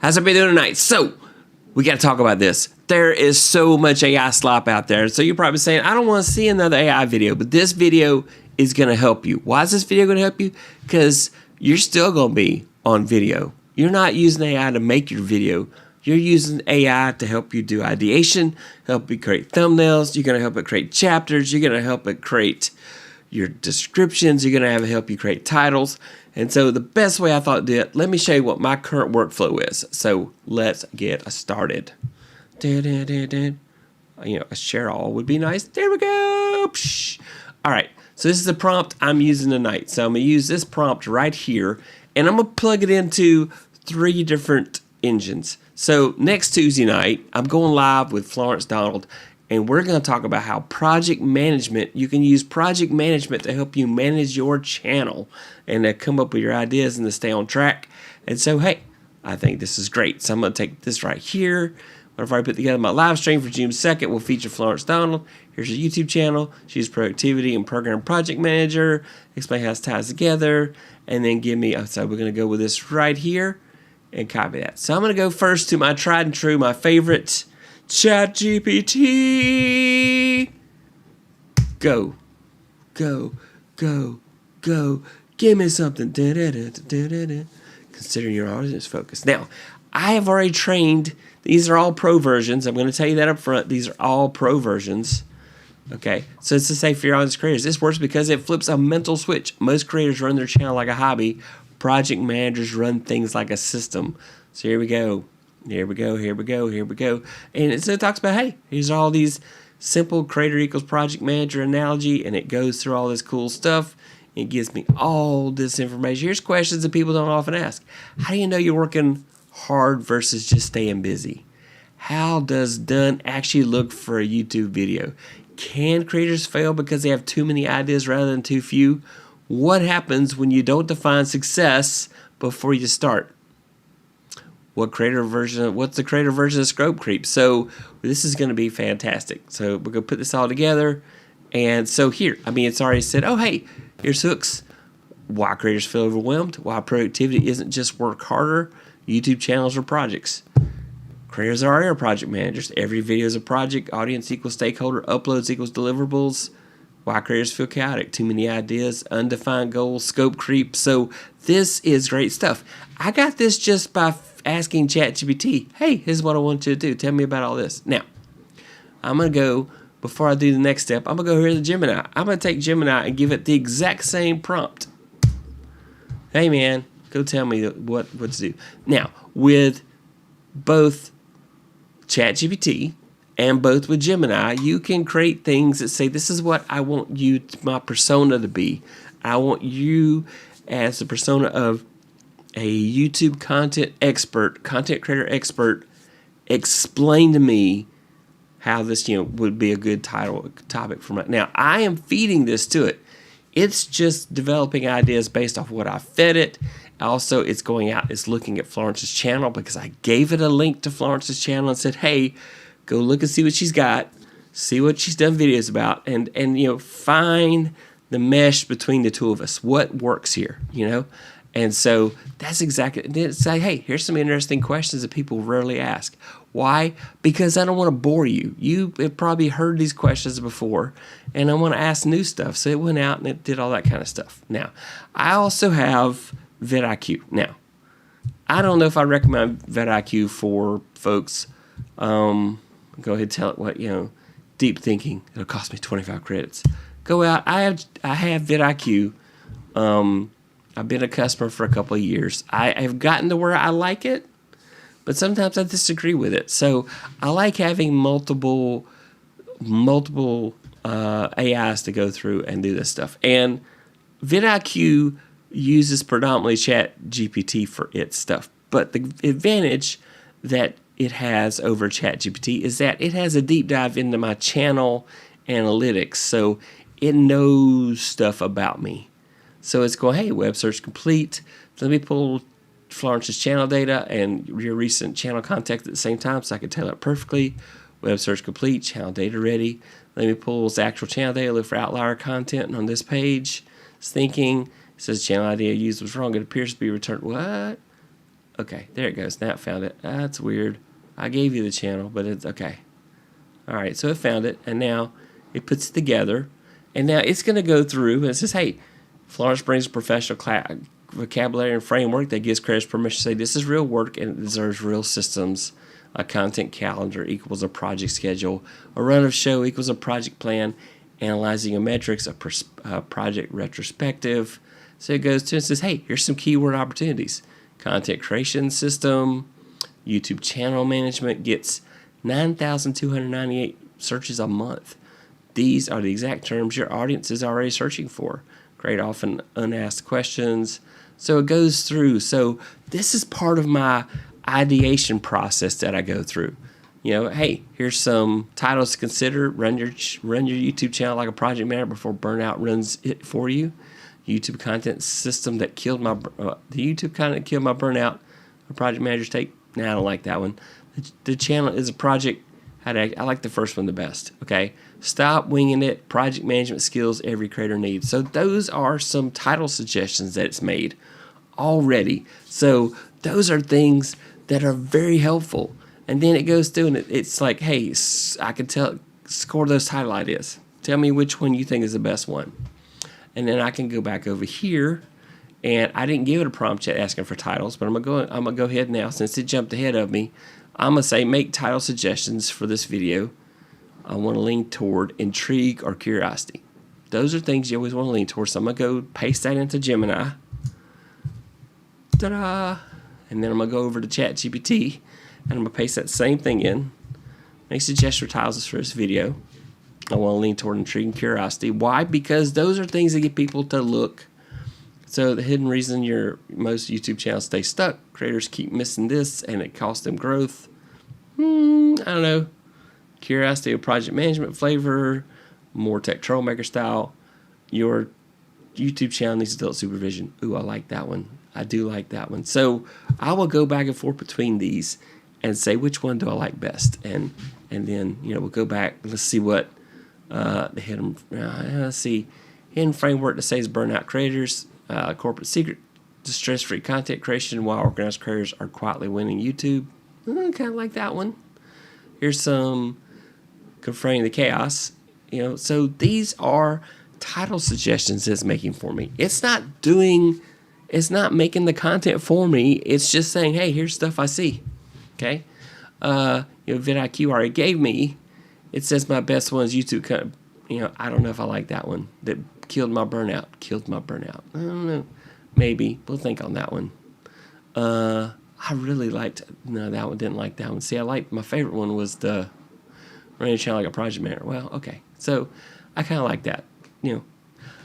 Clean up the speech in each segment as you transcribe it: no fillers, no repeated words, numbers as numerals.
How's everybody doing tonight? So, we got to talk about this. There is so much AI slop out there. So you're probably saying, I don't want to see another AI video, but this video is going to help you. Why is this video going to help you? Because you're still going to be on video. You're not using AI to make your video. You're using AI to help you do ideation, help you create thumbnails. You're going to help it create chapters. You're going to help it create your descriptions. You're going to have it help you create titles. And so the best way I thought to do it, let me show you what my current workflow is. So let's get started. You know, a share all would be nice. There we go. Psh. All right. So this is the prompt I'm using tonight. So I'm going to use this prompt right here, and I'm going to plug it into 3 different engines. So next Tuesday night, I'm going live with Florence Donald, and we're going to talk about how project management, you can use project management to help you manage your channel and to come up with your ideas and to stay on track. And so, hey, I think this is great. So I'm going to take this right here. Whenever I put together my live stream for June 2nd, we'll feature Florence Donald. Here's her YouTube channel. She's productivity and program project manager. Explain how it ties together. And then give me, so we're going to go with this right here and copy that. So I'm going to go first to my tried and true, my favorite, ChatGPT. Go, go, go, go. Give me something. Consider your audience focus. Now, I have already trained. These are all pro versions. I'm going to tell you that up front. These are all pro versions. Okay, so it's to say for your audience creators. This works because it flips a mental switch. Most creators run their channel like a hobby. Project managers run things like a system. So here we go. Here we go. Here we go. Here we go. And so it talks about, hey, here's all these simple creator equals project manager analogy, and it goes through all this cool stuff. It gives me all this information. Here's questions that people don't often ask. How do you know you're working hard versus just staying busy? How does done actually look for a YouTube video? Can creators fail because they have too many ideas rather than too few? What happens when you don't define success before you start? What's the creator version of scope creep? So this is going to be fantastic. So we're going to put this all together. And so here, I mean, it's already said, oh, hey, here's hooks. Why creators feel overwhelmed. Why productivity isn't just work harder. YouTube channels are projects. Creators are project managers. Every video is a project. Audience equals stakeholder. Uploads equals deliverables. Why creators feel chaotic. Too many ideas. Undefined goals. Scope creep. So this is great stuff. I got this just by asking ChatGPT, hey, here's what I want you to do. Tell me about all this. Now, I'm going to go, before I do the next step, I'm going to go here to Gemini. I'm going to take Gemini and give it the exact same prompt. Hey, man, go tell me what to do. Now, with both ChatGPT and both with Gemini, you can create things that say, this is what I want you, my persona to be. I want you as the persona of a YouTube content expert, content creator expert, explain to me how this, would be a good topic for me. Now, I am feeding this to it. It's just developing ideas based off what I fed it. Also, it's going out, it's looking at Florence's channel because I gave it a link to Florence's channel and said, hey, go look and see what she's got, see what she's done videos about, and find the mesh between the two of us. What works here, And so that's exactly, then say, hey, here's some interesting questions that people rarely ask. Why? Because I don't want to bore you. You have probably heard these questions before, and I want to ask new stuff. So it went out and it did all that kind of stuff. Now, I also have vidIQ. Now, I don't know if I recommend vidIQ for folks. Go ahead and tell it what, deep thinking. It'll cost me 25 credits. Go out. I have vidIQ. I've been a customer for a couple of years. I have gotten to where I like it, but sometimes I disagree with it. So I like having multiple AIs to go through and do this stuff. And vidIQ uses predominantly ChatGPT for its stuff. But the advantage that it has over ChatGPT is that it has a deep dive into my channel analytics. So it knows stuff about me. So it's going, hey, web search complete. Let me pull Florence's channel data and your recent channel contact at the same time so I can tailor it perfectly. Web search complete, channel data ready. Let me pull his actual channel data, look for outlier content on this page. It's thinking, says channel ID I used was wrong. It appears to be returned. What? Okay, there it goes. Now it found it. That's weird. I gave you the channel, but it's okay. All right, so it found it, and now it puts it together. And now it's going to go through and it says, hey, Florence brings a professional vocabulary and framework that gives creators permission to say this is real work and it deserves real systems. A content calendar equals a project schedule. A run of show equals a project plan. Analyzing a metrics, a project retrospective. So it goes to and says, hey, here's some keyword opportunities. Content creation system, YouTube channel management gets 9,298 searches a month. These are the exact terms your audience is already searching for. Great, often unasked questions. So it goes through. So this is part of my ideation process that I go through. You know, hey, here's some titles to consider. Run your YouTube channel like a project manager before Burnout runs it for you. YouTube content system that killed my the YouTube content killed my burnout. A project manager's take. Nah, I don't like that one. The channel is a project. I like the first one the best. Okay, stop winging it. Project management skills every creator needs. So those are some title suggestions that it's made already. So those are things that are very helpful. And then it goes through and it's like, hey, I can score those title ideas. Tell me which one you think is the best one. And then I can go back over here, and I didn't give it a prompt yet asking for titles, but I'm gonna go ahead now since it jumped ahead of me. I'm gonna say make title suggestions for this video. I want to lean toward intrigue or curiosity. Those are things you always want to lean towards. So I'm gonna go paste that into Gemini. Ta-da! And then I'm gonna go over to ChatGPT, and I'm gonna paste that same thing in. Make suggestion for titles for this video. I want to lean toward intrigue and curiosity. Why? Because those are things that get people to look. So the hidden reason most YouTube channels stay stuck. Creators keep missing this, and it costs them growth. I don't know. Curiosity of project management flavor, more tech Troublemaker style. Your YouTube channel needs adult supervision. Ooh, I like that one. I do like that one. So I will go back and forth between these and say which one do I like best, and then we'll go back. Let's see what the hidden. Let's see, hidden framework that says burnout creators, corporate secret, stress-free content creation while organized creators are quietly winning YouTube. Kind of like that one. Here's some confronting the chaos. So these are title suggestions it's making for me. It's not making the content for me. It's just saying, hey, here's stuff I see. Okay, vidIQ already gave me. It says my best one is YouTube. I don't know if I like that one. That killed my burnout. I don't know. Maybe we'll think on that one. I really liked. No, that one didn't like that one. See, my favorite one was the running a channel like a project manager. Well, okay. So I kind of like that. I'm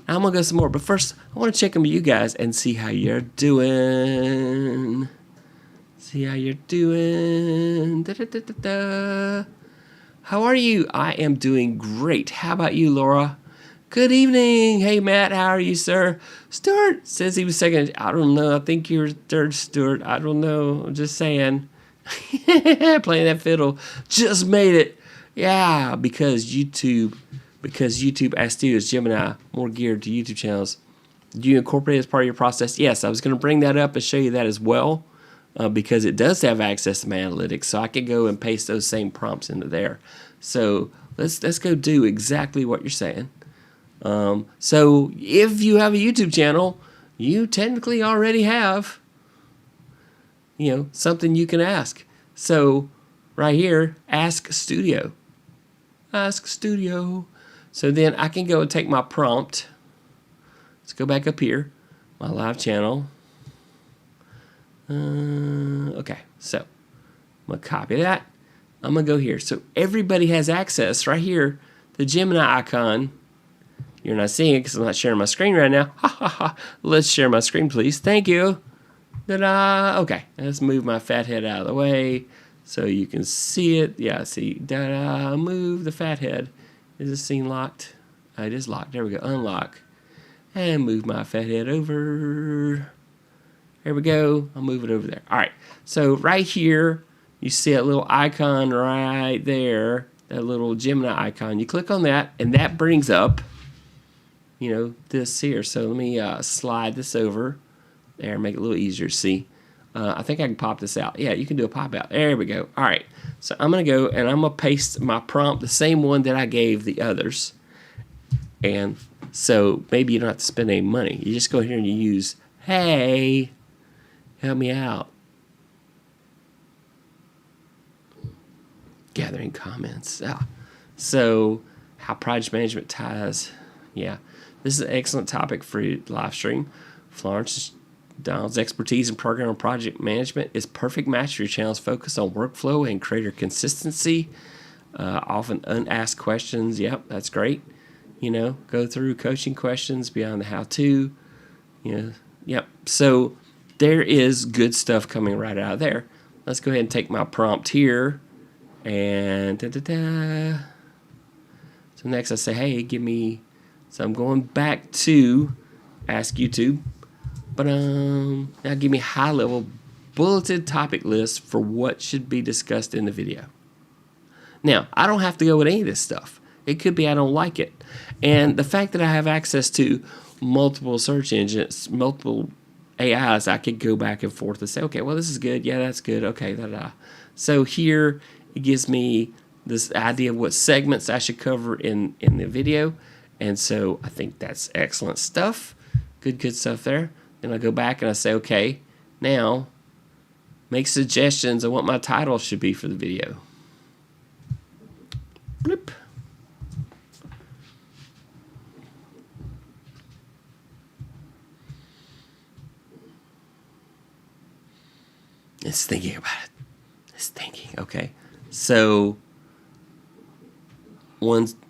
gonna go some more, but first I want to check in with you guys and see how you're doing. How are you? I am doing great. How about you, Laura? Good evening. Hey, Matt. How are you, sir? Stuart says he was second. I don't know. I think you're third, Stuart. I don't know. I'm just saying. Playing that fiddle. Just made it. Yeah, because YouTube asked you, is Gemini more geared to YouTube channels? Do you incorporate it as part of your process? Yes, I was going to bring that up and show you that as well. Because it does have access to my analytics, so I can go and paste those same prompts into there. So let's go do exactly what you're saying. So if you have a YouTube channel, you technically already have, something you can ask. So right here, Ask Studio. So then I can go and take my prompt. Let's go back up here, my live channel. Okay, so I'm going to copy that. I'm going to go here. So everybody has access right here. The Gemini icon. You're not seeing it because I'm not sharing my screen right now. Let's share my screen, please. Thank you. Ta-da. Okay, let's move my fat head out of the way so you can see it. Yeah, see. Ta-da. Move the fat head. Is this scene locked? It is locked. There we go. Unlock. And move my fat head over. There we go. I'll move it over there. All right. So right here, you see that little icon right there, that little Gemini icon. You click on that, and that brings up, this here. So let me slide this over there, make it a little easier to see. I think I can pop this out. Yeah, you can do a pop out. There we go. All right. So I'm going to go and I'm going to paste my prompt, the same one that I gave the others. And so maybe you don't have to spend any money. You just go here and you use, hey, help me out. Gathering comments. So how project management ties. Yeah, this is an excellent topic for your live stream. Florence Donald's expertise in program and project management is perfect match for your channel's focus on workflow and creator consistency. Often unasked questions. Yep, that's great. Go through coaching questions beyond the how-to. Yep. So there is good stuff coming right out of there. Let's go ahead and take my prompt here. And so next I say, hey, give me. So I'm going back to Ask YouTube. But now give me high-level bulleted topic list for what should be discussed in the video. Now, I don't have to go with any of this stuff. It could be I don't like it. And the fact that I have access to multiple search engines, multiple AIs, I could go back and forth and say, okay, well, this is good. Yeah, that's good. Okay, da-da. So here it gives me this idea of what segments I should cover in the video. And so I think that's excellent stuff. Good stuff there. Then I go back and I say, okay, now make suggestions on what my title should be for the video. Bloop. It's thinking about it. It's thinking. Okay. So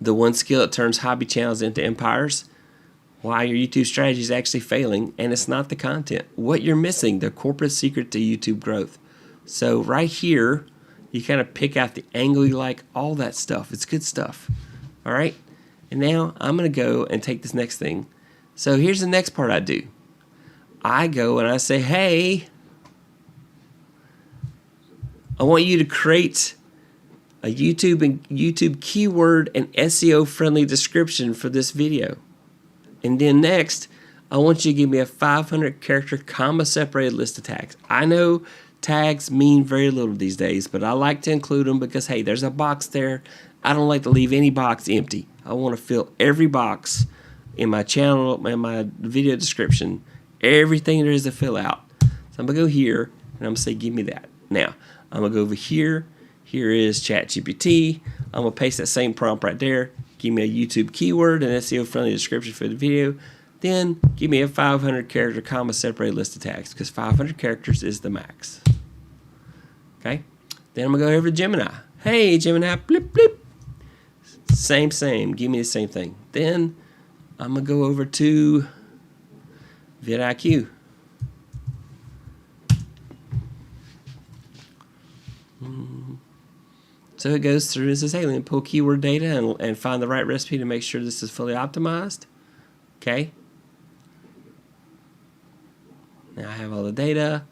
the one skill that turns hobby channels into empires. Why your YouTube strategy is actually failing, and it's not the content. What you're missing, the corporate secret to YouTube growth. So right here, you kind of pick out the angle you like, all that stuff. It's good stuff. All right? And now I'm going to go and take this next thing. So here's the next part I do. I go and I say, hey, I want you to create a YouTube keyword and SEO friendly description for this video. And then next, I want you to give me a 500 character comma separated list of tags. I know tags mean very little these days, but I like to include them because, hey, there's a box there. I don't like to leave any box empty. I want to fill every box in my channel, in my video description, everything there is to fill out. So I'm going to go here, and I'm going to say, give me that. Now, I'm going to go over here. Here is ChatGPT. I'm going to paste that same prompt right there. Give me a YouTube keyword and SEO-friendly description for the video. Then give me a 500 character comma separated list of tags because 500 characters is the max. Okay. Then I'm going to go over to Gemini. Hey, Gemini, blip, blip. Same. Give me the same thing. Then I'm going to go over to vidIQ. So it goes through and says, hey, let me pull keyword data and find the right recipe to make sure this is fully optimized. Okay. Now I have all the data.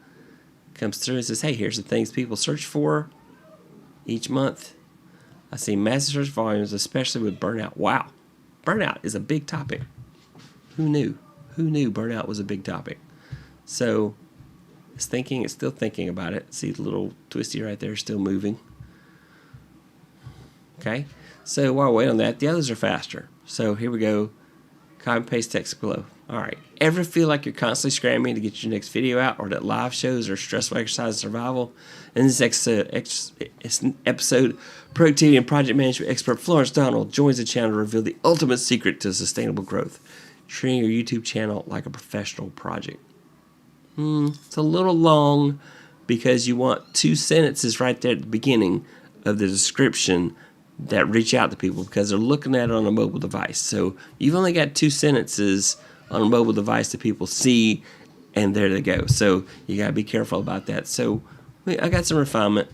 Comes through and says, hey, here's the things people search for each month. I see massive search volumes, especially with burnout. Wow. Burnout is a big topic. Who knew? Who knew burnout was a big topic? So it's still thinking about it. See the little twisty right there still moving. Okay, so while we wait on that, the others are faster. So here we go. Copy and paste text below. All right. Ever feel like you're constantly scrambling to get your next video out, or that live shows are stressful exercise survival? In this episode, productivity and project management expert Florence Donald joins the channel to reveal the ultimate secret to sustainable growth: treating your YouTube channel like a professional project. It's a little long because you want 2 sentences right there at the beginning of the description that reach out to people because they're looking at it on a mobile device. So you've only got 2 sentences on a mobile device that people see, and there they go. So you got to be careful about that. So I got some refinement.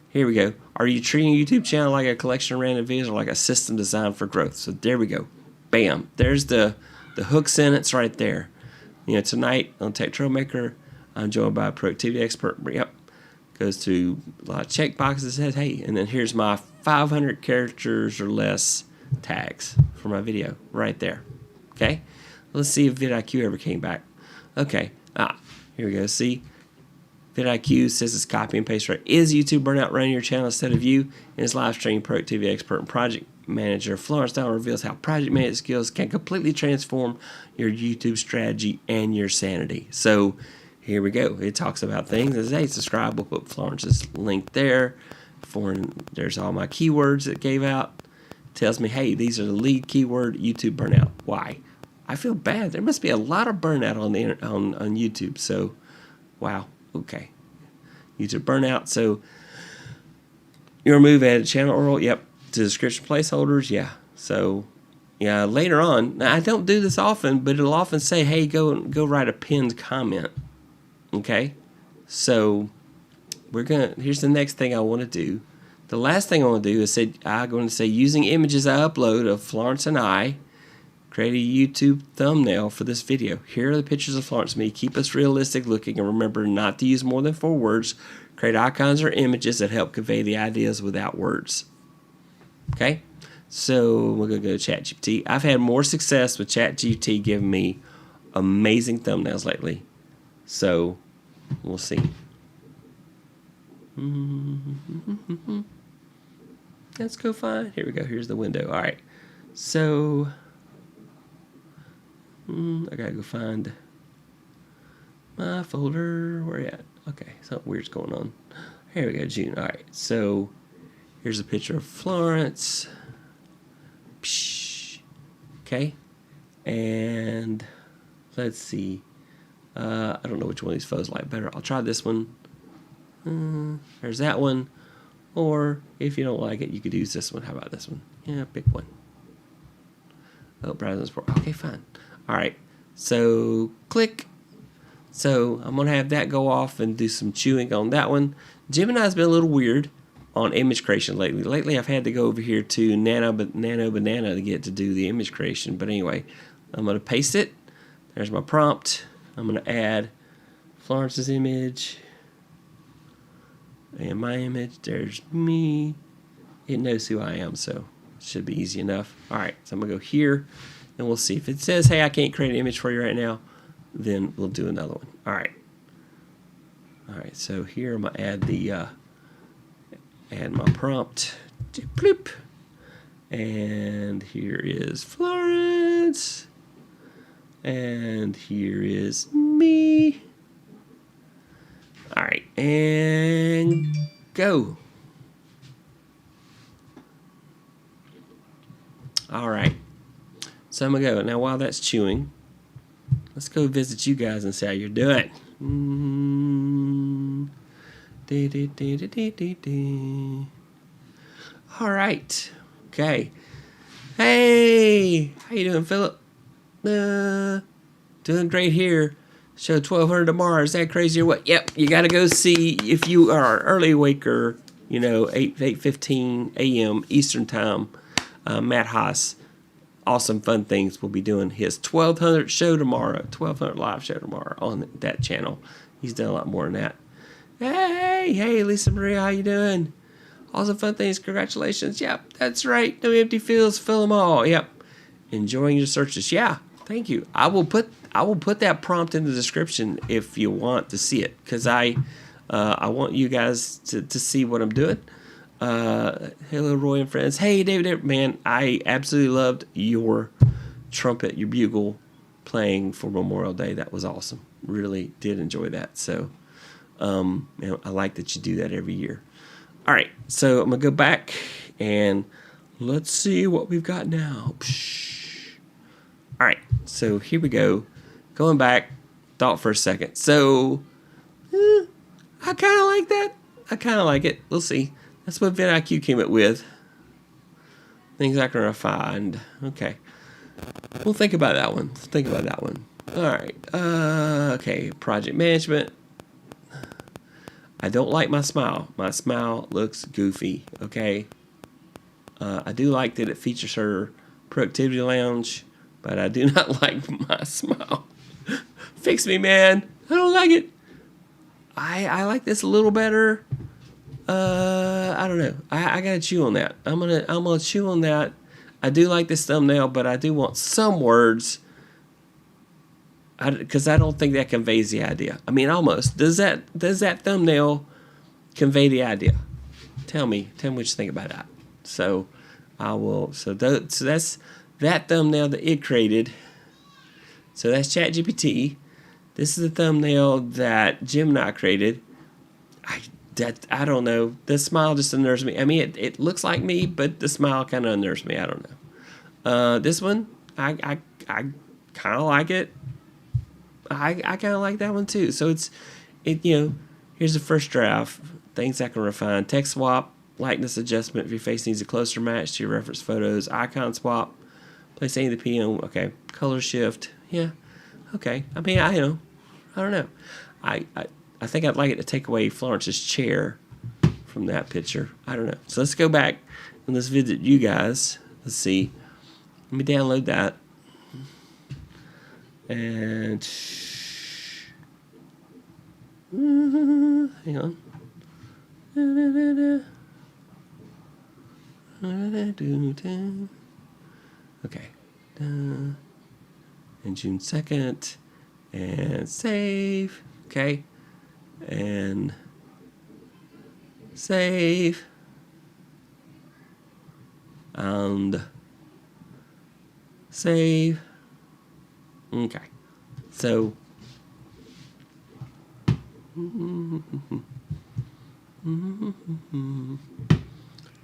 Here we go. Are you treating your YouTube channel like a collection of random videos or like a system designed for growth? So there we go. Bam. There's the hook sentence right there. Tonight on Tech Troublemaker, I'm joined by a productivity expert. Yep. Goes through a lot of check boxes, says, hey, and then here's my 500 characters or less tags for my video right there. Okay, let's see if vidIQ ever came back. Okay, here we go. See, vidIQ says it's copy and paste right. Is YouTube Burnout running your channel instead of you? And his live stream productivity expert and project manager Florence Down reveals how project management skills can completely transform your YouTube strategy and your sanity. So here we go. It talks about things. As hey, subscribe. We'll put Florence's link there. There's all my keywords that gave out. Tells me, hey, these are the lead keyword YouTube burnout. Why? I feel bad. There must be a lot of burnout on the on YouTube. So, wow. Okay. YouTube burnout. So, your move added channel URL. Yep. To description placeholders. Yeah. So, yeah. Later on, now I don't do this often, but it'll often say, hey, go write a pinned comment. Okay. So, here's the next thing I want to do. The last thing I want to do is I'm going to say using images I upload of Florence and I, create a YouTube thumbnail for this video. Here are the pictures of Florence and me. Keep us realistic looking and remember not to use more than 4 words. Create icons or images that help convey the ideas without words. Okay? So we're going to go to ChatGPT. I've had more success with ChatGPT giving me amazing thumbnails lately. So we'll see. Let's go find. Here we go. Here's the window. All right. So I gotta go find my folder. Where you at? Okay, something weird's going on. Here we go. June. All right. So here's a picture of Florence. Psh. Okay. And let's see. I don't know which one of these photos I like better. I'll try this one. There's that one. Or if you don't like it, you could use this one. How about this one? Yeah, pick one. Oh, browsing support. Okay, fine. All right. So click. So I'm going to have that go off and do some chewing on that one. Gemini's been a little weird on image creation lately. Lately, I've had to go over here to Nano Banana to get to do the image creation. But anyway, I'm going to paste it. There's my prompt. I'm going to add Florence's image. And my image, there's me. It knows who I am, so it should be easy enough. All right, so I'm going to go here, and we'll see. If it says, hey, I can't create an image for you right now, then we'll do another one. All right. All right, so here I'm going to add add my prompt. Bloop. And here is Florence. And here is me. All right, and go. All right, so I'm going to go. Now, while that's chewing, let's go visit you guys and see how you're doing. All right, okay. Hey, how you doing, Philip? Doing great here. Show 1200 tomorrow. Is that crazy or what? Yep, you got to go see if you are an early waker, 8:15 a.m. Eastern Time. Matt Haas, awesome fun things we'll be doing his 1200 show tomorrow, 1200 live show tomorrow on that channel. He's done a lot more than that. Hey, Lisa Maria, how you doing? Awesome fun things. Congratulations. Yep, that's right. No empty fields. Fill them all. Yep. Enjoying your searches. Yeah, thank you. I will put that prompt in the description if you want to see it, because I want you guys to see what I'm doing. Hello, Roy and friends. Hey, David, man, I absolutely loved your trumpet, your bugle playing for Memorial Day. That was awesome. Really did enjoy that. So I like that you do that every year. All right, so I'm going to go back and let's see what we've got now. All right, so here we go. Going back, thought for a second. So, I kind of like that. I kind of like it. We'll see. That's what vidIQ came up with. Things I can find. Okay. We'll think about that one. All right. Okay, project management. I don't like my smile. My smile looks goofy, okay? I do like that it features her productivity lounge, but I do not like my smile. Fix me, man. I don't like it. I like this a little better. I don't know. I gotta chew on that. I'm gonna chew on that. I do like this thumbnail, but I do want some words. because I don't think that conveys the idea. I mean, almost. Does that thumbnail convey the idea? Tell me what you think about that. So I will. So that's that thumbnail that it created. So that's ChatGPT. This is the thumbnail that Gemini created. I don't know. The smile just unnerves me. I mean, it looks like me, but the smile kind of unnerves me. I don't know. This one, I kind of like it. I kind of like that one too. So here's the first draft. Things I can refine. Text swap, likeness adjustment if your face needs a closer match to your reference photos. Icon swap, place any of the PM. Okay, color shift. Yeah, okay. I mean, I don't know. I think I'd like it to take away Florence's chair from that picture. I don't know. So let's go back and let's visit you guys. Let's see. Let me download that. And hang on. Okay. And June 2nd. And save. Okay. And save. And save. Okay. So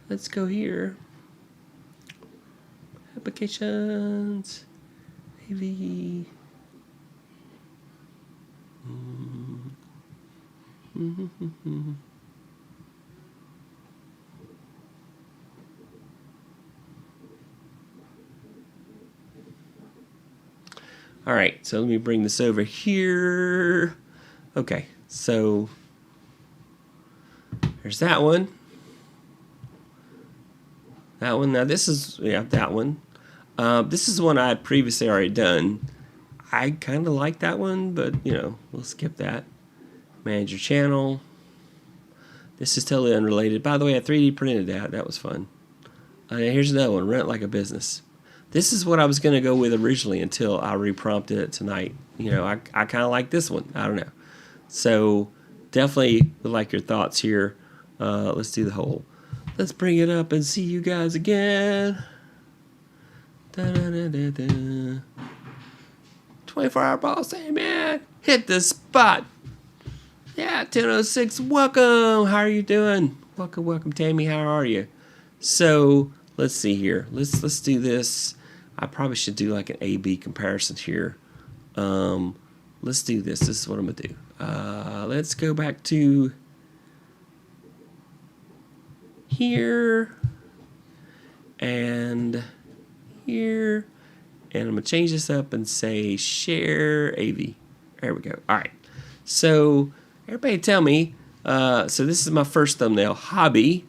let's go here. Applications. AV. All right, so let me bring this over here. Okay, so there's that one. That one. Now this is, that one. This is one I had previously already done. I kind of like that one, but, we'll skip that. Manage your channel. This is totally unrelated. By the way, I 3D printed that. That was fun. Here's another one. Rent like a business. This is what I was going to go with originally until I reprompted it tonight. I kind of like this one. I don't know. So definitely would like your thoughts here. Let's do the whole. Let's bring it up and see you guys again. 24-hour boss. Hey, man. Hit the spot. Yeah, 10:06. Welcome. How are you doing? Welcome, Tammy. How are you? So let's see here. Let's do this. I probably should do like an A/B comparison here. Let's do this. This is what I'm gonna do. Let's go back to here and here, and I'm gonna change this up and say share AV. There we go. All right. So everybody, tell me. So this is my first thumbnail, hobby.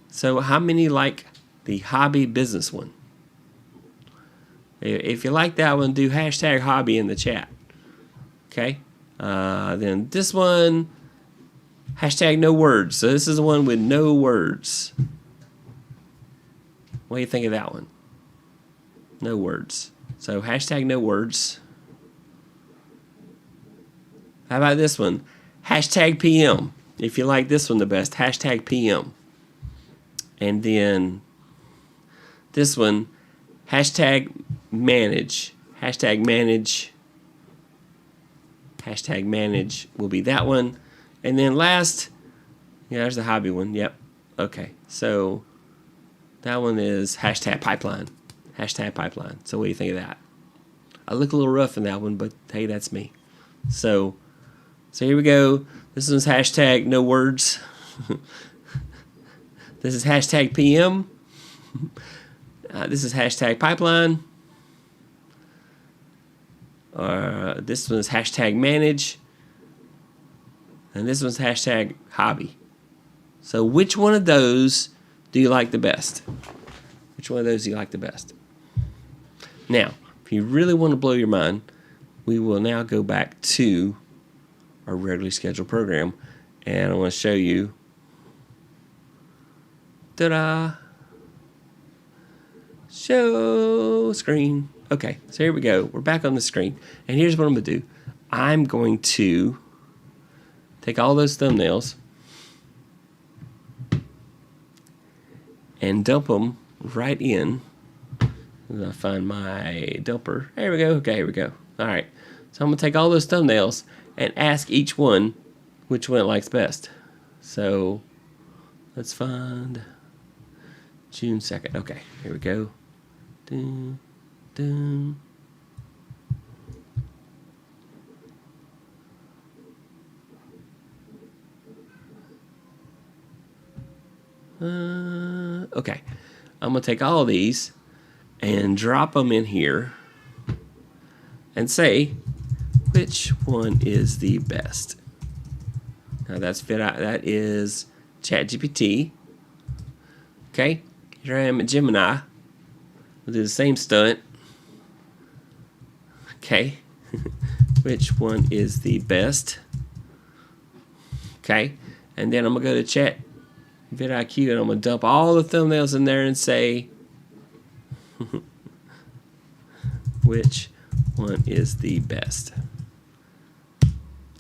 So how many like the hobby business one? If you like that one, do hashtag hobby in the chat. Okay. Then this one, hashtag no words. So this is the one with no words. What do you think of that one? No words. So hashtag no words. How about this one? Hashtag PM. If you like this one the best, hashtag PM. And then this one, hashtag manage. Hashtag manage. Hashtag manage will be that one. And then last, there's the hobby one. Yep. Okay. So that one is hashtag pipeline. Hashtag pipeline. So what do you think of that? I look a little rough in that one, but hey, that's me. So here we go. This one's hashtag no words. This is hashtag PM. This is hashtag pipeline. This one's hashtag manage. And this one's hashtag hobby. So which one of those do you like the best? Which one of those do you like the best? Now, if you really want to blow your mind, we will now go back to our regularly scheduled program. And I want to show you. Ta-da! Show screen. Okay, so here we go. We're back on the screen. And here's what I'm going to do. I'm going to take all those thumbnails and dump them right in. I'm going to find my dumper. There we go. Okay, here we go. All right. So I'm going to take all those thumbnails and ask each one which one it likes best. So let's find June 2nd. Okay, here we go. Dun, dun. Okay, I'm going to take all of these and drop them in here and say which one is the best. Now that is ChatGPT. Okay, here I am at Gemini. We'll do the same stunt. Okay, which one is the best? Okay, and then I'm gonna go to Chat vidIQ and I'm gonna dump all the thumbnails in there and say which one is the best.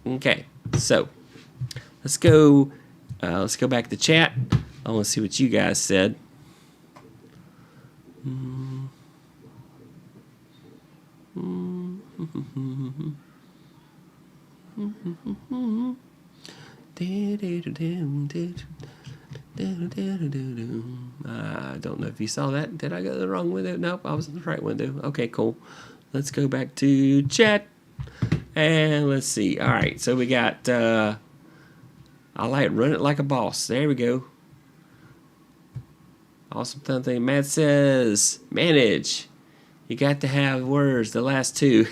Okay, so let's go back to chat. I want to see what you guys said. I don't know if you saw that. Did I go to the wrong window? Nope, I was in the right window. Okay, cool. Let's go back to chat. And let's see. All right, so we got, I like run it like a boss. There we go. Awesome thing. Matt says, manage. You got to have words, the last two.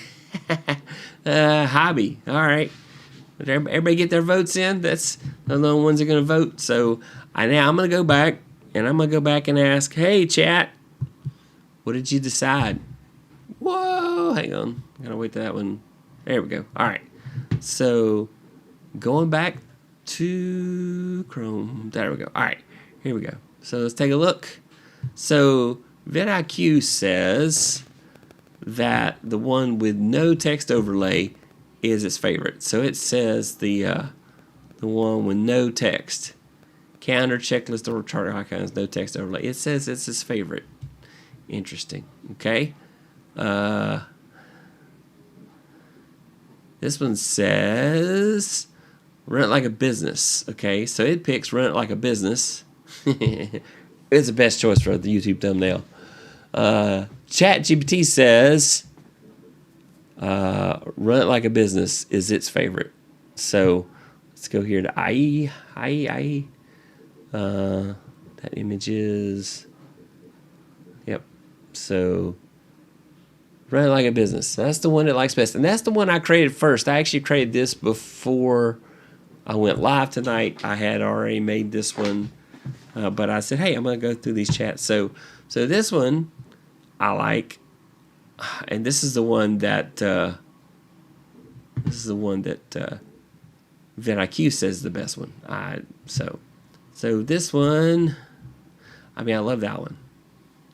Hobby. All right. Everybody get their votes in. That's the only ones that are going to vote. So now I'm going to go back, and I'm going to go back and ask, hey, chat, what did you decide? Whoa, hang on. I got to wait till that one. There we go. All right. So going back to Chrome. There we go. All right. Here we go. So let's take a look. So vidIQ says that the one with no text overlay is its favorite. So it says the one with no text. Counter, checklist, or chart icons, no text overlay. It says it's its favorite. Interesting. Okay. This one says run it like a business. Okay, so it picks run it like a business. It's the best choice for the YouTube thumbnail. ChatGPT says run it like a business is its favorite. So let's go here to IE. That image is, yep. So run it like a business. That's the one it likes best. And that's the one I created first. I actually created this before I went live tonight. I had already made this one. But I said, hey, I'm going to go through these chats. So this one I like. And this is the one that vidIQ says is the best one. So this one, I mean, I love that one.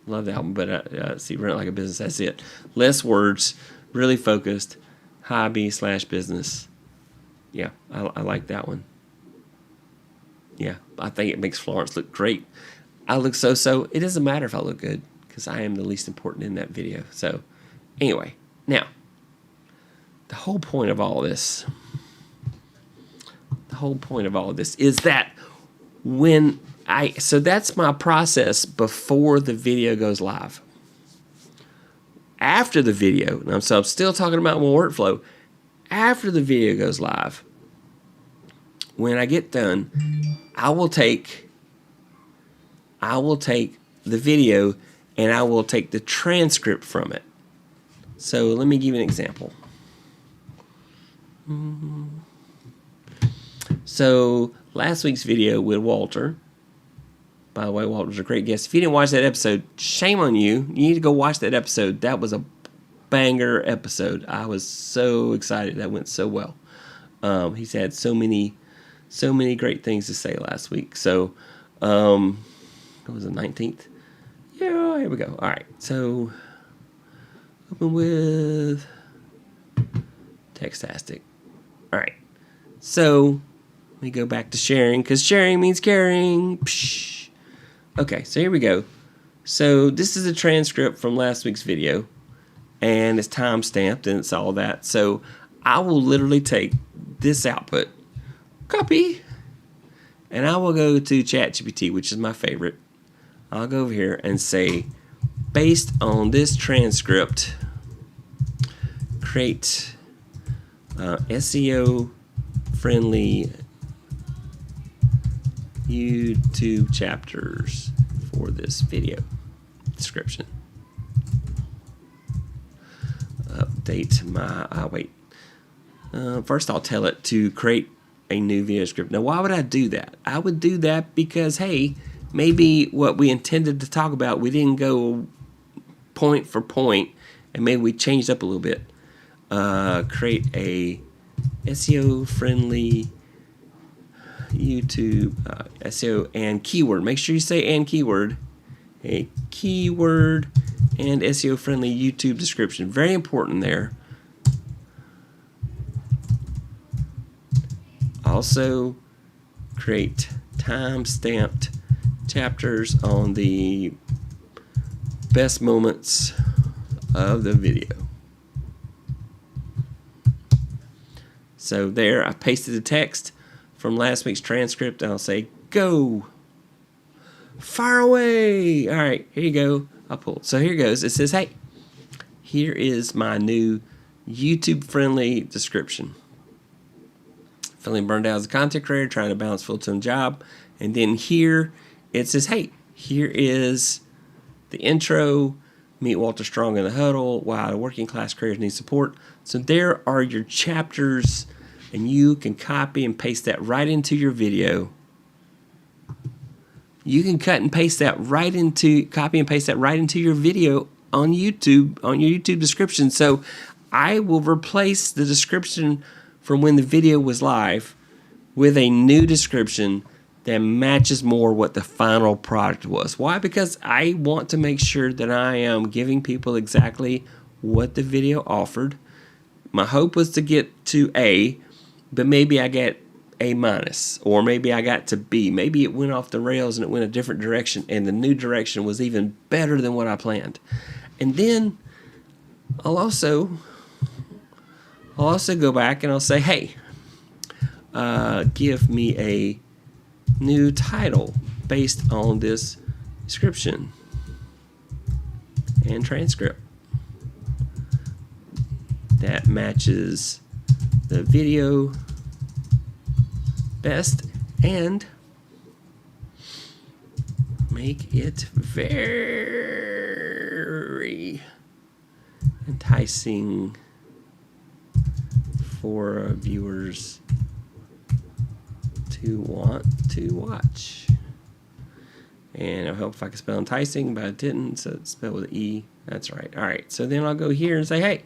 Love that one, but see, run it like a business. That's it. Less words, really focused, hobby/business. Yeah, I like that one. Yeah, I think it makes Florence look great. I look so. It doesn't matter if I look good because I am the least important in that video. So, anyway, now the whole point of all this. Is that so that's my process before the video goes live. After the video, so I'm still talking about my workflow. After the video goes live, when I get done, I will take the video and I will take the transcript from it. So let me give you an example. So last week's video with Walter. By the way, Walter's a great guest. If you didn't watch that episode, shame on you. You need to go watch that episode. That was a banger episode. I was so excited. That went so well. He's had so many great things to say last week. So, it was the 19th. Yeah, here we go. All right, so open with Textastic. All right, so let me go back to sharing because sharing means caring. Psh. Okay, so here we go. So this is a transcript from last week's video, and it's time stamped and it's all that. So I will literally take this output, copy, and I will go to ChatGPT, which is my favorite. I'll go over here and say, based on this transcript, create SEO friendly YouTube chapters for this video description. Update my, first I'll tell it to create a new video script. Now, why would I do that? I would do that because, hey, maybe what we intended to talk about, we didn't go point for point, and maybe we changed up a little bit. Create a SEO-friendly YouTube SEO and keyword. Make sure you say and keyword. A keyword and SEO-friendly YouTube description. Very important there. Also, create time-stamped chapters on the best moments of the video. So there, I pasted the text from last week's transcript, and I'll say, go. Fire away. All right, here you go. I'll pull. So here goes. It says, hey, here is my new YouTube-friendly description. Feeling burned out as a content creator, trying to balance full-time job. And then here it says, hey, here is the intro. Meet Walter Strong in the huddle. Why working class creators need support. So there are your chapters, and you can copy and paste that right into your video. You can copy and paste that right into your video on YouTube, on your YouTube description. So I will replace the description from when the video was live with a new description that matches more what the final product was. Why? Because I want to make sure that I am giving people exactly what the video offered. My hope was to get to A, but maybe I get A minus, or maybe I got to B. Maybe it went off the rails and it went a different direction, and the new direction was even better than what I planned. And then I'll also go back and I'll say, hey, give me a new title based on this description and transcript that matches the video best and make it very enticing for viewers to want to watch. And I hope if I could spell enticing, but I didn't, so it's spelled with an E. That's right. All right, so then I'll go here and say, hey,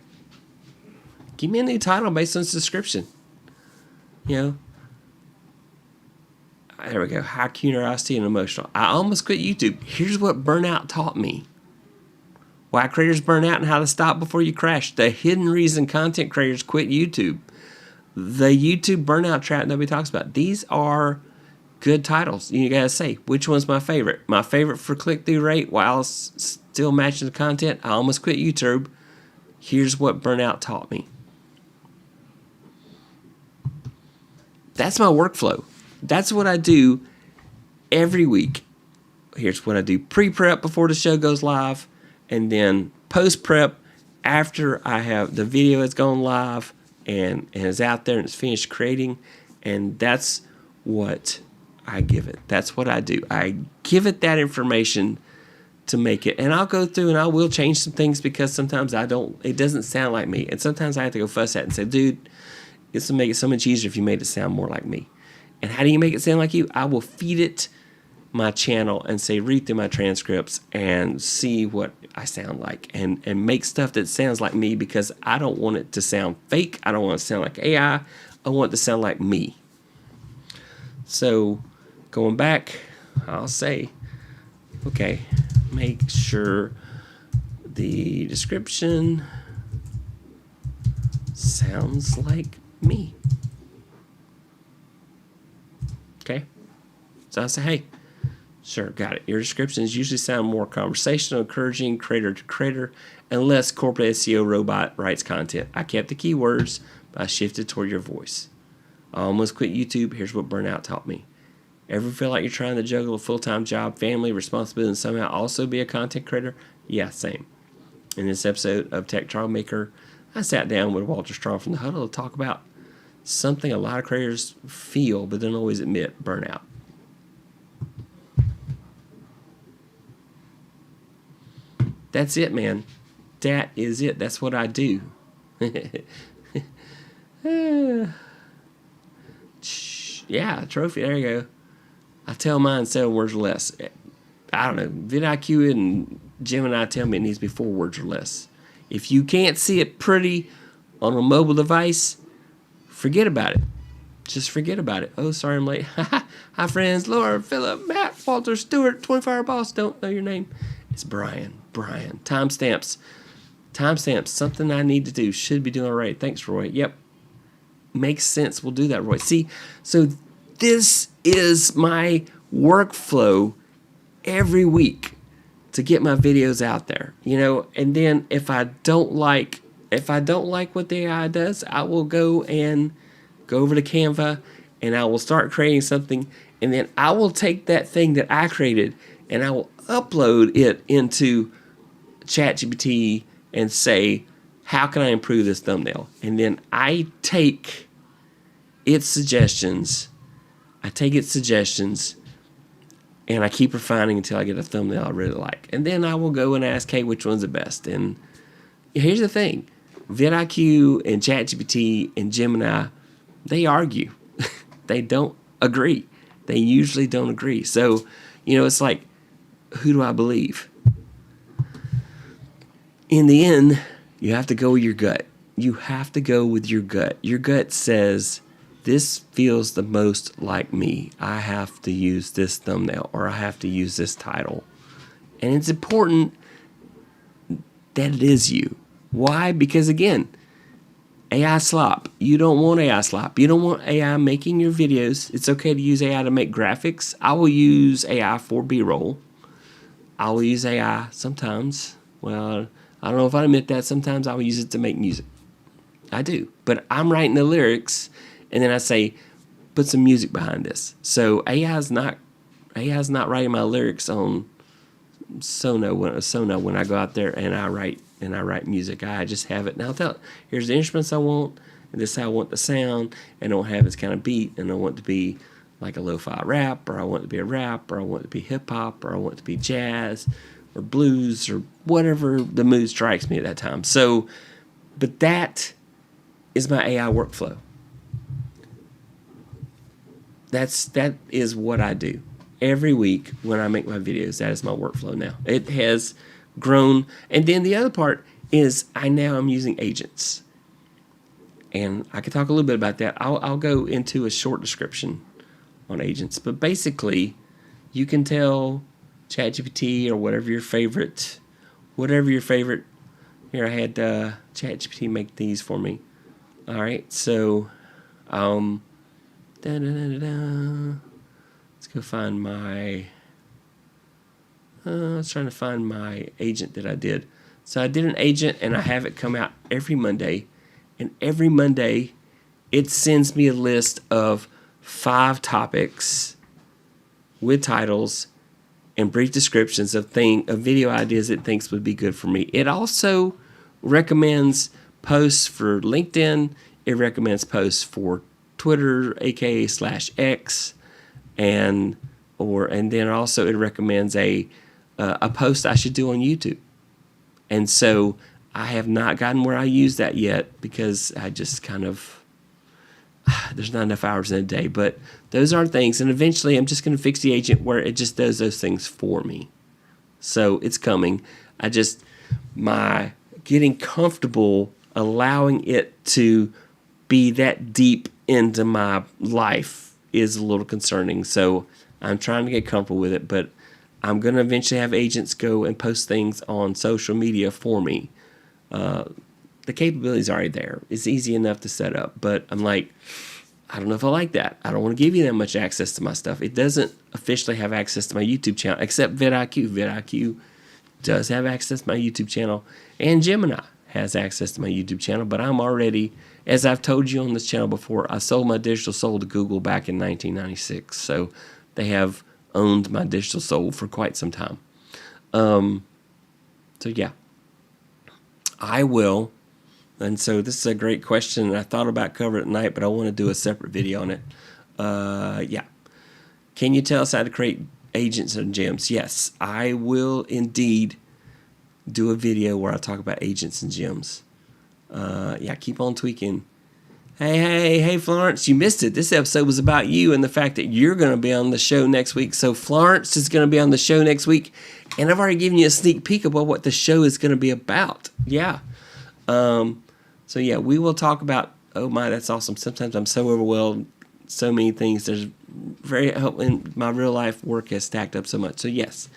give me a new title based on this description. You know, there we go. High curiosity and emotional. I almost quit YouTube. Here's what burnout taught me. Why creators burn out and how to stop before you crash. The hidden reason content creators quit YouTube. The YouTube burnout trap nobody talks about. These are good titles. You gotta say, which one's my favorite? My favorite for click-through rate while still matching the content. I almost quit YouTube. Here's what burnout taught me. That's my workflow. That's what I do every week. Here's what I do. Pre-prep before the show goes live, and then post-prep after I have the video has gone live and is out there and it's finished creating. And that's what I give it. That's what I do. I give it that information to make it. And I'll go through and I will change some things because sometimes it doesn't sound like me. And sometimes I have to go fuss at it and say, dude, this will make it so much easier if you made it sound more like me. And how do you make it sound like you? I will feed it my channel and say, read through my transcripts and see what I sound like and make stuff that sounds like me because I don't want it to sound fake. I don't want it to sound like AI. I want it to sound like me. So going back, I'll say, okay, make sure the description sounds like me. Okay? So I say, hey, sure, got it. Your descriptions usually sound more conversational, encouraging, creator to creator, and less corporate SEO robot writes content. I kept the keywords, but I shifted toward your voice. I almost quit YouTube. Here's what burnout taught me. Ever feel like you're trying to juggle a full-time job, family, responsibility, and somehow also be a content creator? Yeah, same. In this episode of Tech Troublemaker, I sat down with Walter Strong from the Huddle to talk about something a lot of creators feel but don't always admit, burnout. That's it, man. That is it. That's what I do. Yeah, trophy. There you go. I tell mine 7 words or less. I don't know. vidIQ and Gemini tell me it needs to be 4 words or less. If you can't see it pretty on a mobile device, forget about it. Just forget about it. Oh, sorry I'm late. Hi, friends. Laura, Philip, Matt, Walter, Stewart, 24-hour boss. Don't know your name. It's Brian. Timestamps. Something I need to do. Should be doing already. Thanks, Roy. Yep. Makes sense. We'll do that, Roy. See, so this is my workflow every week to get my videos out there. And then if I don't like what the AI does, I will go over to Canva and I will start creating something, and then I will take that thing that I created and I will upload it into ChatGPT and say, how can I improve this thumbnail? And then I take its suggestions and I keep refining until I get a thumbnail I really like. And then I will go and ask, hey, which one's the best? And here's the thing. vidIQ and ChatGPT and Gemini, they argue. They don't agree. They usually don't agree. So, it's like, who do I believe? In the end, you have to go with your gut. You have to go with your gut. Your gut says, this feels the most like me. I have to use this thumbnail or I have to use this title. And it's important that it is you. Why? Because again, AI slop. You don't want AI slop. You don't want AI making your videos. It's okay to use AI to make graphics. I will use AI for B-roll. I will use AI sometimes. Well, I don't know if I admit that. Sometimes I will use it to make music. I do. But I'm writing the lyrics, and then I say, put some music behind this. So AI is not writing my lyrics on Sono when I go out there and I write music. I just have it. Now I'll tell it, here's the instruments I want, and this is how I want the sound, and I don't have this kind of beat, and I want it to be like a lo-fi rap, or I want it to be a rap, or I want it to be hip-hop, or I want it to be jazz, or blues, or whatever the mood strikes me at that time. So, but that is my AI workflow. That is what I do. Every week when I make my videos, that is my workflow now. It has grown. And then the other part is I'm using agents. And I can talk a little bit about that. I'll go into a short description on agents. But basically, you can tell ChatGPT or whatever your favorite. Here, I had ChatGPT make these for me. All right, so let's go find my. I was trying to find my agent that I did. So I did an agent, and I have it come out every Monday. And every Monday, it sends me a list of 5 topics with titles and brief descriptions of video ideas it thinks would be good for me. It also recommends posts for LinkedIn. It recommends posts for Twitter, aka/X, and then also it recommends a post I should do on YouTube. And so I have not gotten where I use that yet because I just there's not enough hours in a day. But those are things, and eventually I'm just going to fix the agent where it just does those things for me. So it's coming. My getting comfortable allowing it to be that deep into my life is a little concerning. So I'm trying to get comfortable with it, but I'm going to eventually have agents go and post things on social media for me. The capability's already there. It's easy enough to set up, but I'm like, I don't know if I like that. I don't want to give you that much access to my stuff. It doesn't officially have access to my YouTube channel, except vidIQ. vidIQ does have access to my YouTube channel, and Gemini has access to my YouTube channel, but I'm already, as I've told you on this channel before, I sold my digital soul to Google back in 1996, so they have owned my digital soul for quite some time. So yeah, I will. And so this is a great question, and I thought about covering it tonight, but I want to do a separate video on it. Yeah. Can you tell us how to create agents and gems? Yes, I will indeed do a video where I talk about agents and gems. Yeah, keep on tweaking. Hey, Florence, you missed it. This episode was about you and the fact that you're going to be on the show next week. So Florence is going to be on the show next week, and I've already given you a sneak peek about what the show is going to be about. Yeah. So yeah, we will talk about, oh my, that's awesome. Sometimes I'm so overwhelmed, so many things. There's very helping. My real life work has stacked up so much. So yes,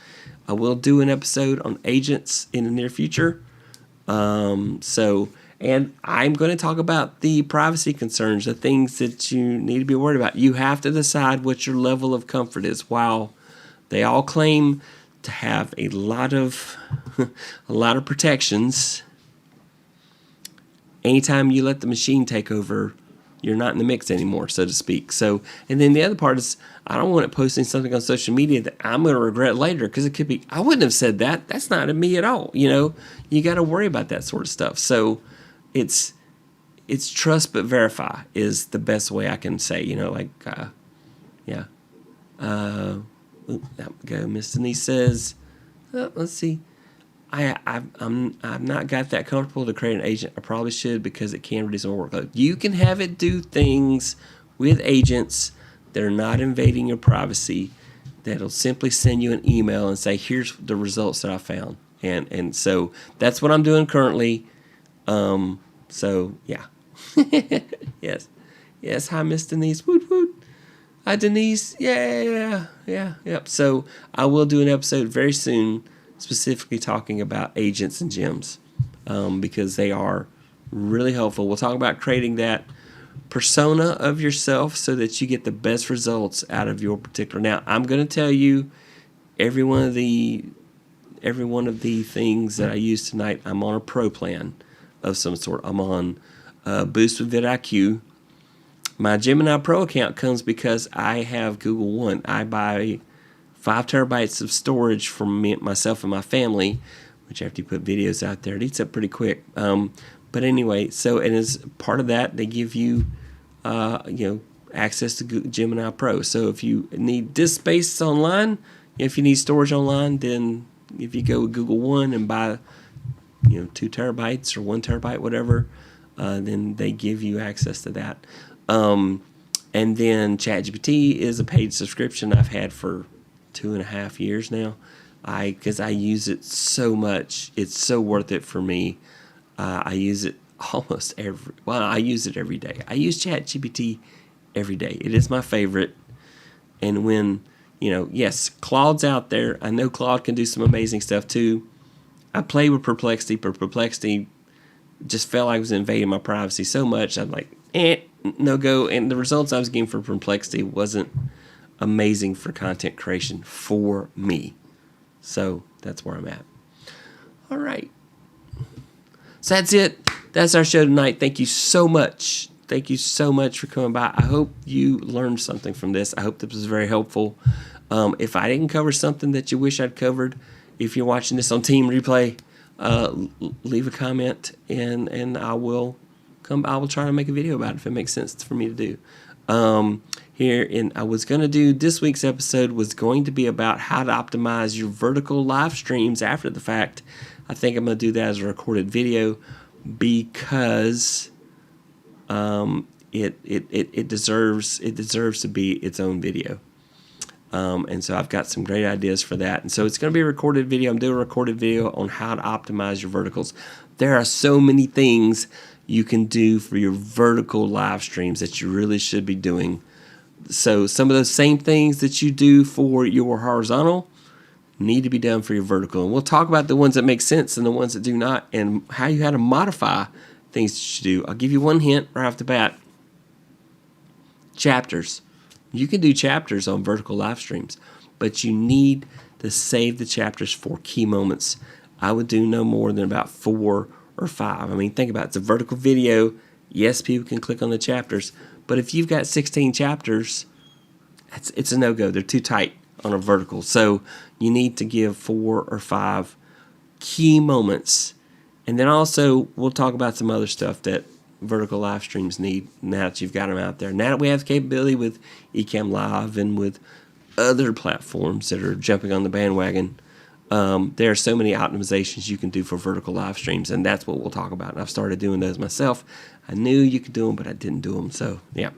I will do an episode on agents in the near future. And I'm going to talk about the privacy concerns, the things that you need to be worried about. You have to decide what your level of comfort is. While they all claim to have a lot of protections, anytime you let the machine take over, you're not in the mix anymore, so to speak. So, and then the other part is, I don't want it posting something on social media that I'm going to regret later, because it could be, I wouldn't have said that. That's not me at all. You got to worry about that sort of stuff. So it's trust but verify is the best way I can say, yeah. That go. Miss Denise says, let's see. I've not got that comfortable to create an agent. I probably should, because it can reduce my workload. You can have it do things with agents that are not invading your privacy, that'll simply send you an email and say, here's the results that I found. And so that's what I'm doing currently. So yeah. Yes. Hi, Miss Denise. Woot woot. Hi, Denise. Yeah. Yep. So I will do an episode very soon, specifically talking about agents and gems, because they are really helpful. We'll talk about creating that persona of yourself so that you get the best results out of your particular. Now, I'm going to tell you every one of the things that I use tonight. I'm on a pro plan of some sort. I'm on Boost with vidIQ. My Gemini Pro account comes because I have Google One. I buy 5 terabytes of storage for myself and my family, which after you put videos out there, it eats up pretty quick. But anyway, so, and as part of that, they give you, access to Gemini Pro. So if you need disk space online, if you need storage online, then if you go with Google One and buy, 2 terabytes or 1 terabyte, whatever, then they give you access to that. And then ChatGPT is a paid subscription I've had for 2.5 years now. Because I use it so much. It's so worth it for me. I use it I use it every day. I use ChatGPT every day. It is my favorite. And when, yes, Claude's out there. I know Claude can do some amazing stuff too. I play with Perplexity, but Perplexity just felt like it was invading my privacy so much. I'm like, no go. And the results I was getting for Perplexity wasn't amazing for content creation for me. So that's where I'm at. All right. So that's it. That's our show tonight. Thank you so much. Thank you so much for coming by. I hope you learned something from this. I hope this was very helpful. If I didn't cover something that you wish I'd covered, if you're watching this on Team Replay, leave a comment and I will try to make a video about it if it makes sense for me to do. I was going to do this week's episode was going to be about how to optimize your vertical live streams after the fact. I think I'm going to do that as a recorded video because it deserves to be its own video. And so I've got some great ideas for that. And so it's going to be a recorded video. I'm doing a recorded video on how to optimize your verticals. There are so many things you can do for your vertical live streams that you really should be doing. So some of those same things that you do for your horizontal, need to be done for your vertical. And we'll talk about the ones that make sense and the ones that do not, and how to modify things that you do. I'll give you one hint right off the bat. Chapters. You can do chapters on vertical live streams, but you need to save the chapters for key moments. I would do no more than about 4 or 5. I mean, think about it. It's a vertical video. Yes, people can click on the chapters, but if you've got 16 chapters, it's a no-go. They're too tight on a vertical. So you need to give 4 or 5 key moments. And then also, we'll talk about some other stuff that vertical live streams need now that you've got them out there. Now that we have the capability with Ecamm Live and with other platforms that are jumping on the bandwagon, there are so many optimizations you can do for vertical live streams, and that's what we'll talk about. And I've started doing those myself. I knew you could do them, but I didn't do them. So, yeah.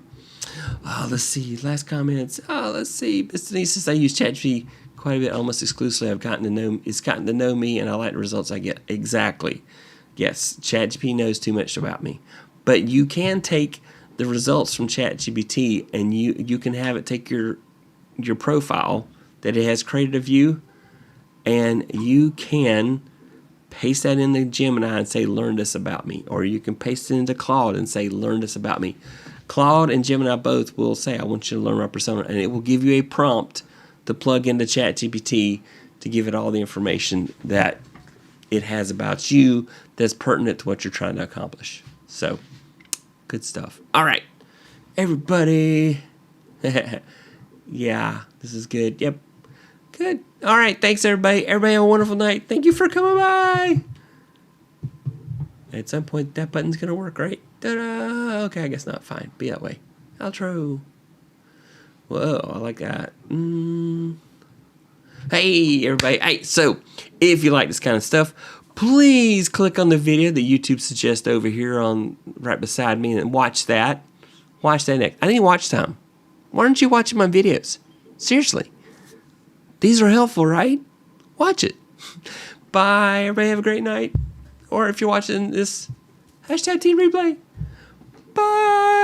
Let's see. Last comments. Let's see. Mr. Denise says I use ChatGPT quite a bit, almost exclusively. It's gotten to know me, and I like the results I get. Exactly. Yes, ChatGPT knows too much about me. But you can take the results from ChatGPT, and you can have it take your profile that it has created of you, and you can paste that into Gemini and say, learn this about me. Or you can paste it into Claude and say, learn this about me. Claude and Gemini both will say, I want you to learn my persona. And it will give you a prompt to plug into ChatGPT to give it all the information that it has about you that's pertinent to what you're trying to accomplish. So, good stuff. All right, everybody. Yeah, this is good. Yep. Good. All right. Thanks, everybody. Everybody have a wonderful night. Thank you for coming by. At some point, that button's going to work, right? Ta-da! Okay, I guess not. Fine. Be that way. Outro. Whoa, I like that. Hey, everybody. Hey, so if you like this kind of stuff, please click on the video that YouTube suggests over here on right beside me and watch that. Watch that next. I need watch time. Why aren't you watching my videos? Seriously. These are helpful, right? Watch it. Bye. Everybody have a great night. Or if you're watching this, #T replay. Bye.